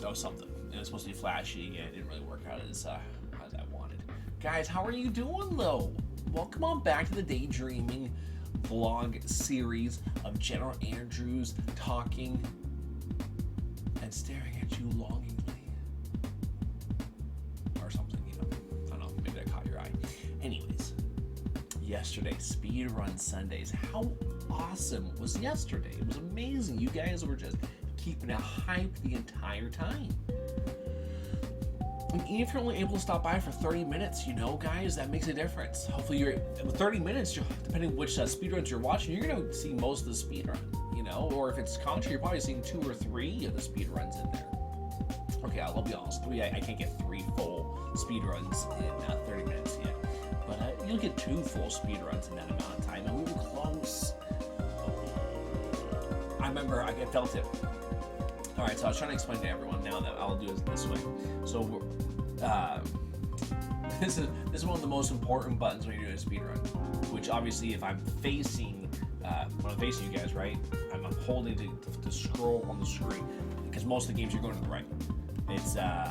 Oh, something. And it's supposed to be flashy, and it didn't really work out as I wanted. Guys, how are you doing, though? Welcome on back to the Daydreaming vlog series of General Andrews talking and staring at you longingly. Or something, you know. I don't know, maybe that caught your eye. Anyways, yesterday, Speedrun Sundays. How awesome was yesterday? It was amazing. You guys were just keeping it hype the entire time. And even if you're only able to stop by for 30 minutes, you know, guys, that makes a difference. Hopefully you're, with 30 minutes, depending on which speedruns you're watching, you're going to see most of the speedrun, you know, or if it's Contra, you're probably seeing 2 or 3 of the speedruns in there. Okay, I'll be honest, I can't get 3 full speedruns in 30 minutes yet, but you'll get 2 full speedruns in that amount of time, and we were close. I remember I felt it. All right, so I was trying to explain to everyone. Now that I'll do it this way. So this is one of the most important buttons when you're doing a speed run. Which obviously, if I'm facing when I'm facing you guys, right, I'm holding to scroll on the screen because most of the games you're going to the right. It's the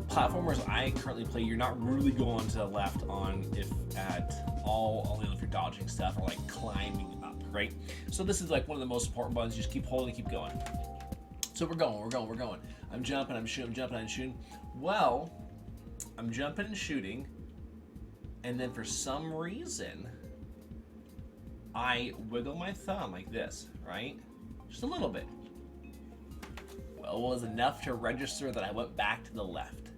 platformers I currently play. You're not really going to the left on if at all. Only if you're dodging stuff or like climbing. Right? So this is like one of the most important buttons. You just keep holding, keep going. So we're going. I'm jumping, I'm shooting. Well, I'm jumping and shooting, and then for some reason, I wiggle my thumb like this, right? Just a little bit. Well, it was enough to register that I went back to the left.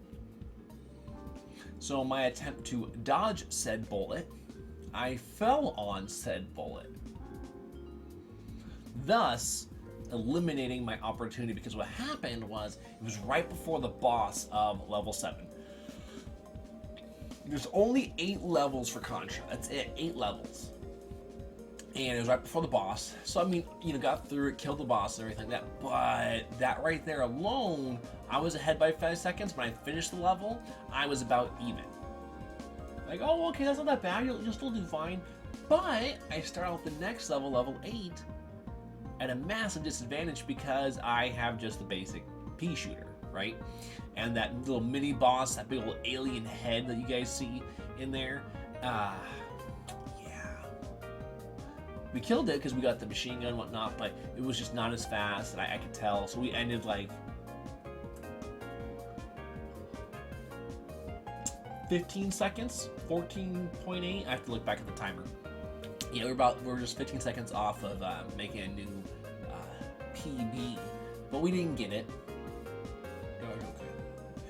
So in my attempt to dodge said bullet, I fell on said bullet, thus eliminating my opportunity, because what happened was it was right before the boss of level 7. There's only 8 levels for Contra. That's it, 8 levels. And it was right before the boss. So I mean, you know, got through it, killed the boss and everything like that. But that right there alone, I was ahead by 5 seconds. When I finished the level, I was about even. Like, oh, okay, that's not that bad. You'll still do fine. But I start out the next level, level 8, at a massive disadvantage because I have just the basic pea shooter, right? And that little mini boss, that big old alien head that you guys see in there. Yeah. We killed it because we got the machine gun and whatnot, but it was just not as fast, and I could tell. So we ended like 15 seconds, 14.8. I have to look back at the timer. Yeah, we're just 15 seconds off of making a new PB, but we didn't get it.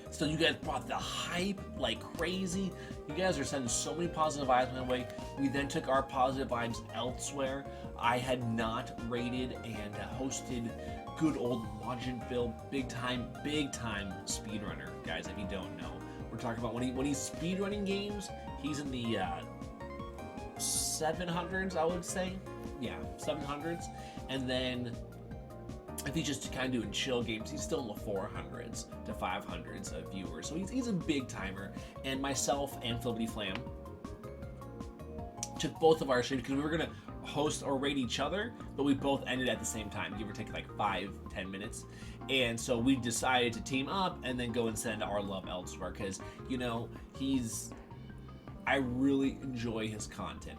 So you guys brought the hype like crazy. You guys are sending so many positive vibes my way. We then took our positive vibes elsewhere. I had not rated and hosted good old Lodgenville, big time speedrunner, guys. If you don't know, we're talking about when he's speedrunning games, he's in the 700s, I would say. Yeah, 700s. And then if he's just kind of doing chill games, he's still in the 400s to 500s of viewers. So he's a big timer. And myself and Flippity Flam took both of our streams because we were going to host or rate each other, but we both ended at the same time, give or take like 5-10 minutes. And so we decided to team up and then go and send our love elsewhere because, you know, I really enjoy his content.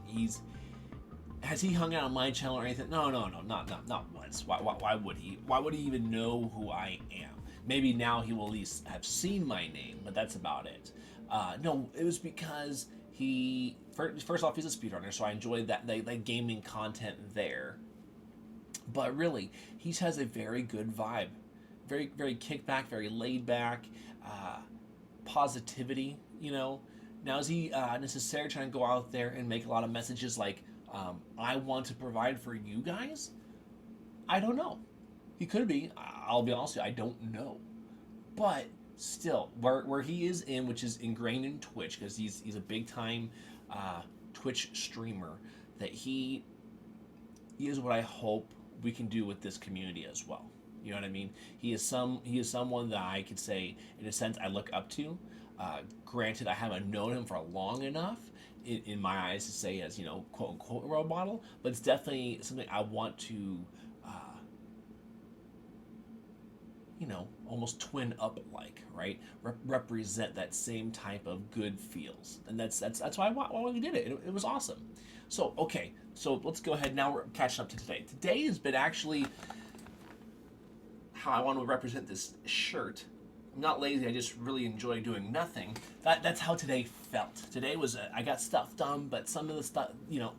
Has he hung out on my channel or anything? No, not once. Why would he? Why would he even know who I am? Maybe now he will at least have seen my name, but that's about it. No, it was because first off, he's a speedrunner, so I enjoyed that gaming content there. But really, he has a very good vibe. Very, very kickback, very laid back, positivity, you know. Now, is he necessarily trying to go out there and make a lot of messages like, I want to provide for you guys? I don't know. He could be. I'll be honest with you, I don't know. But still, where he is in, which is ingrained in Twitch, because he's a big-time Twitch streamer, that he is what I hope we can do with this community as well. You know what I mean? He is someone that I could say, in a sense, I look up to. Granted, I haven't known him for long enough in my eyes to say as, you know, quote unquote role model, but it's definitely something I want to almost twin up like, right? Represent that same type of good feels, and that's why we did it. It was awesome. So okay, so let's go ahead now. We're catching up to today. Today has been actually how I want to represent this shirt. I'm not lazy. I just really enjoy doing nothing. That's how today felt. Today was I got stuff done, but some of the stuff,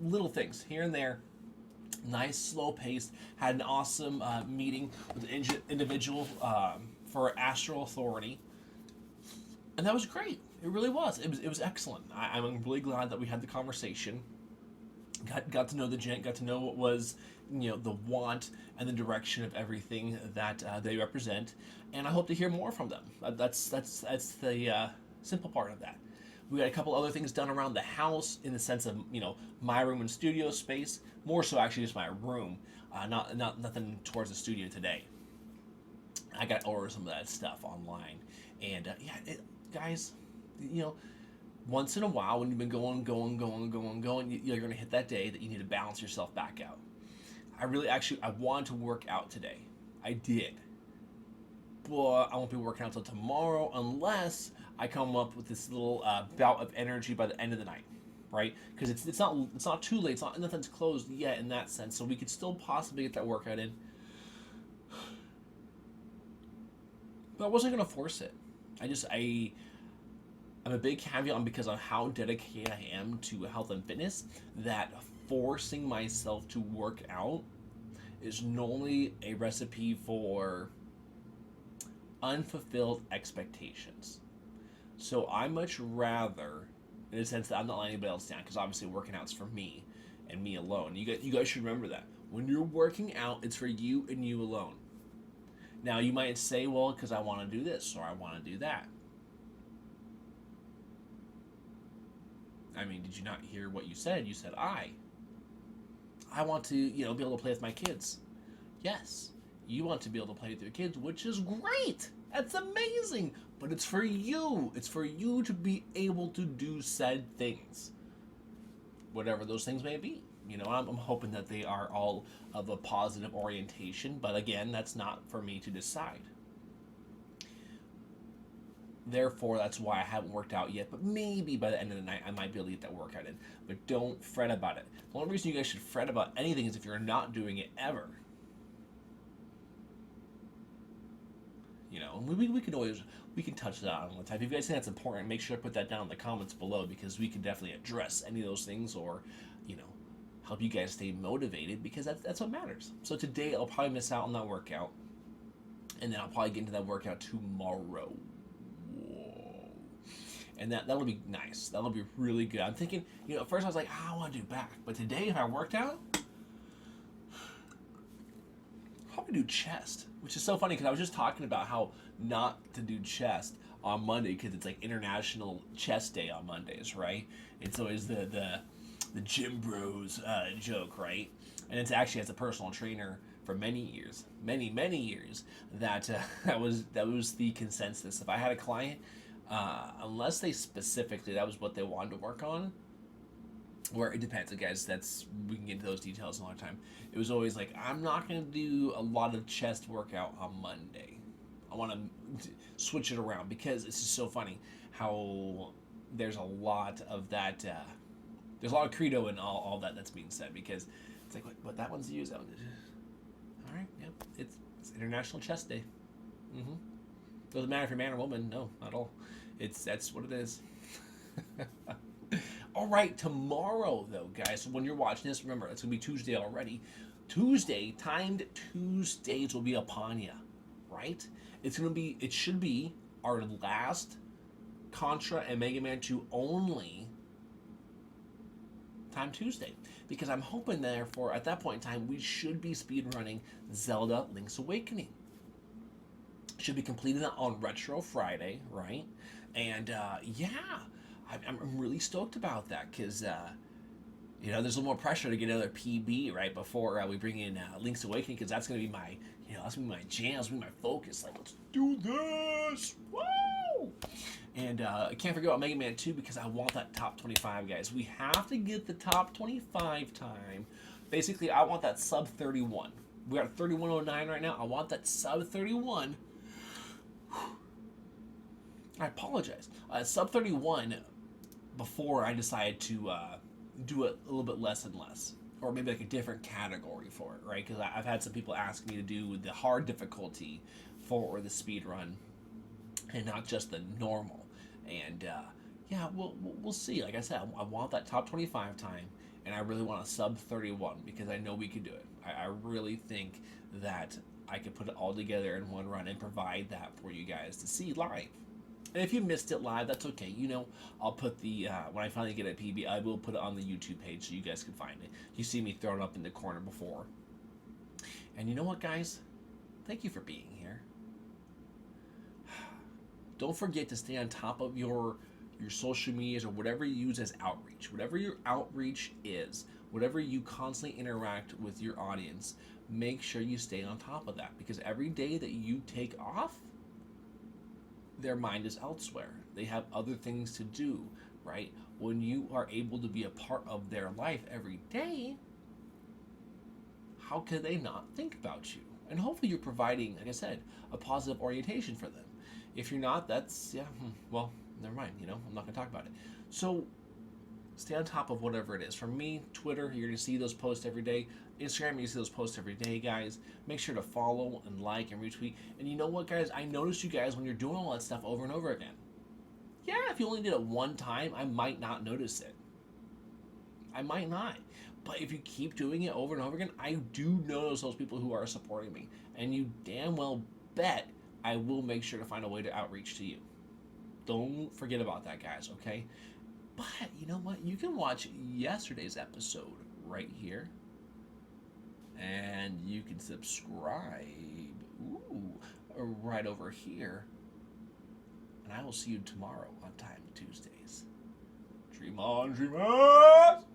little things here and there. Nice, slow paced. Had an awesome meeting with an individual for Astral Authority, and that was great. It really was. It was excellent. I'm really glad that we had the conversation. Got to know the gent. Got to know what was the want and the direction of everything that they represent, and I hope to hear more from them. That's the simple part of that. We got a couple other things done around the house in the sense of my room and studio space. More so actually just my room, not nothing towards the studio today. I got to order some of that stuff online, and guys, once in a while when you've been going, you're gonna hit that day that you need to balance yourself back out. I wanted to work out today. I did, but I won't be working out until tomorrow unless I come up with this little bout of energy by the end of the night, right? Because it's not too late. Nothing's closed yet in that sense, so we could still possibly get that workout in. But I wasn't gonna force it. I'm a big caveat on because of how dedicated I am to health and fitness that forcing myself to work out is normally a recipe for unfulfilled expectations. So I much rather, in a sense that I'm not letting anybody else down, because obviously working out's for me and me alone. You guys should remember that. When you're working out, it's for you and you alone. Now you might say, well, because I want to do this or I want to do that. I mean, did you not hear what you said? You said I want to, be able to play with my kids. Yes, you want to be able to play with your kids, which is great. That's amazing. But it's for you. It's for you to be able to do said things. Whatever those things may be. I'm hoping that they are all of a positive orientation. But again, that's not for me to decide. Therefore, that's why I haven't worked out yet. But maybe by the end of the night, I might be able to get that workout in. But don't fret about it. The only reason you guys should fret about anything is if you're not doing it ever. We can touch that on one time. If you guys think that's important, make sure to put that down in the comments below because we can definitely address any of those things or, help you guys stay motivated because that's what matters. So today I'll probably miss out on that workout, and then I'll probably get into that workout tomorrow. And that'll be nice. That'll be really good. I'm thinking, at first I was like, I want to do back. But today, if I worked out, I'll probably do chest. Which is so funny because I was just talking about how not to do chest on Monday because it's like International Chest Day on Mondays, right? It's always the gym bros joke, right? And it's actually as a personal trainer for many years, many years, that was the consensus. If I had a client, unless they specifically that was what they wanted to work on, where it depends, guys. We can get into those details another time. It was always like, I'm not going to do a lot of chest workout on Monday. I want to switch it around because it's just so funny how there's a lot of that. There's a lot of credo in all that's being said because it's like, what that one's used. All right, yeah, it's International Chest Day. Doesn't matter if you're man or woman. No, not at all. That's what it is. All right, tomorrow though, guys. When you're watching this, remember it's gonna be Tuesday already. Timed Tuesdays will be upon you, right? It should be our last Contra and Mega Man 2 only Time Tuesday, because I'm hoping therefore at that point in time we should be speedrunning Zelda Link's Awakening. Should be completed on Retro Friday, right? And I'm really stoked about that because there's a little more pressure to get another PB right before we bring in Link's Awakening because that's gonna be my jam, that's gonna be my focus. Like, let's do this, woo! And I can't forget about Mega Man 2 because I want that top 25, guys. We have to get the top 25 time. Basically, I want that sub 31. We got 3109 right now. I want that sub 31 I apologize. Sub 31 before I decided to do it a little bit less and less. Or maybe like a different category for it, right? Because I've had some people ask me to do the hard difficulty for the speed run and not just the normal. And yeah, we'll see. Like I said, I want that top 25 time, and I really want a sub 31 because I know we can do it. I really think that I could put it all together in one run and provide that for you guys to see live. And if you missed it live, that's okay. I'll put the when I finally get a PB, I will put it on the YouTube page so you guys can find it. You see me throw it up in the corner before. And you know what, guys? Thank you for being here. Don't forget to stay on top of your social medias or whatever you use as outreach. Whatever your outreach is, whatever you constantly interact with your audience, make sure you stay on top of that, because every day that you take off, their mind is elsewhere. They have other things to do, right? When you are able to be a part of their life every day, how could they not think about you? And hopefully you're providing, like I said, a positive orientation for them. If you're not, that's, yeah, well, never mind, I'm not going to talk about it. So stay on top of whatever it is. For me, Twitter, you're going to see those posts every day. Instagram, you see those posts every day, guys. Make sure to follow and like and retweet. And you know what, guys? I notice you guys when you're doing all that stuff over and over again. Yeah, if you only did it one time, I might not notice it. I might not. But if you keep doing it over and over again, I do notice those people who are supporting me. And you damn well bet I will make sure to find a way to outreach to you. Don't forget about that, guys, okay? But you know what? You can watch yesterday's episode right here. And you can subscribe right over here. And I will see you tomorrow on Time Tuesdays. Dream on, dreamers!